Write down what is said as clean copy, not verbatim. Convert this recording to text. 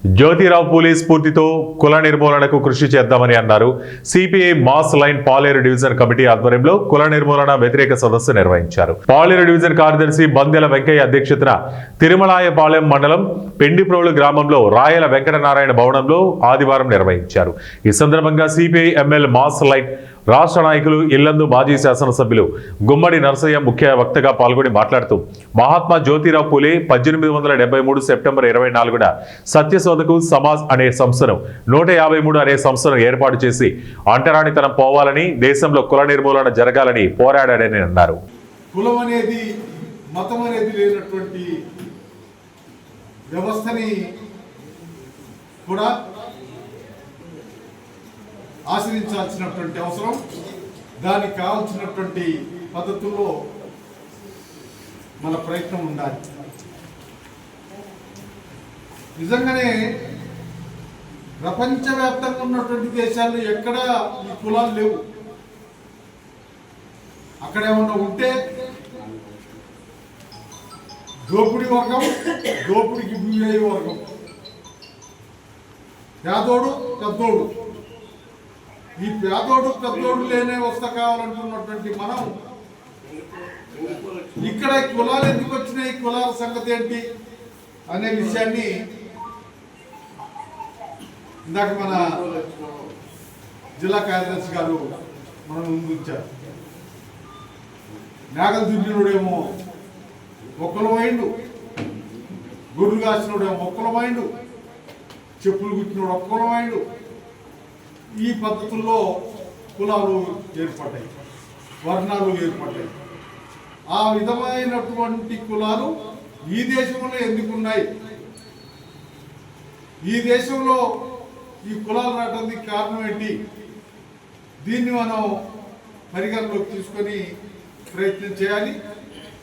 జ్యోతిరావు పూలే స్ఫూర్తితో కుల నిర్మూలనకు కృషి చేద్దామని అన్నారు. సిపిఐ మాస్ లైన్ పాలేరు డివిజన్ కమిటీ ఆధ్వర్యంలో కుల నిర్మూలన వ్యతిరేక సదస్సు నిర్వహించారు. పాలేరు డివిజన్ కార్యదర్శి బందెల వెంకయ్య అధ్యక్షతన తిరుమలాయపాలెం మండలం పెండిప్రోలు గ్రామంలో రాయల వెంకటనారాయణ భవనంలో ఆదివారం నిర్వహించారు. ఈ సందర్భంగా సిపిఐ ఎంఎల్ మాస్ లైన్ రాష్ట్ర నాయకులు ఇల్లందు మాజీ శాసనసభ్యులు గుమ్మడి నరసయ్య ముఖ్య వక్తగా పాల్గొని మాట్లాడుతూ మహాత్మా జ్యోతిరావు పూలే 1873 సెప్టెంబర్ 24న సత్యశోధకు సమాజ్ అనే సంస్థను 153 అనే సంస్థను ఏర్పాటు చేసి అంటరానితనం పోవాలని, దేశంలో కుల నిర్మూలన జరగాలని పోరాడాడని అన్నారు. కులం అనేది మతం అనేది లేనటువంటి వ్యవస్థని కూడా ఆశ్రయించాల్సినటువంటి అవసరం, దానికి కావాల్సినటువంటి పద్ధతుల్లో మన ప్రయత్నం ఉండాలి. నిజంగానే ప్రపంచవ్యాప్తంగా ఉన్నటువంటి దేశాల్లో ఎక్కడా ఈ కులాలు లేవు. అక్కడ ఏమన్నా ఉంటే దోపిడి వర్గం, దోపిడికి గురయ్యే వర్గం, పేదోడు పెద్దోడు. ఈ పేదోడు పెద్దోడు లేనే వస్త కావాలంటున్నటువంటి మనం ఇక్కడ కులాలు ఎందుకు వచ్చినాయి, కులాల సంగతి ఏంటి అనే విషయాన్ని ఇందాక మన జిల్లా కార్యదర్శి గారు మనం ముందుంచారు. మేకలు దున్నినోడేమో ఒక్కలమైండు, గొర్రెలు కాసినోడేమో ఒక్కలమైండు, చెప్పులు కుట్టినోడు ఒక్కలమైండు. ఈ పద్ధతుల్లో కులాలు ఏర్పడ్డాయి, వర్ణాలు ఏర్పడ్డాయి. ఆ విధమైనటువంటి కులాలు ఈ దేశంలో ఎందుకున్నాయి, ఈ దేశంలో ఈ కులాలు రావడానికి కారణం ఏంటి, దీన్ని మనం పరిగణలోకి తీసుకొని ప్రయత్నం చేయాలి.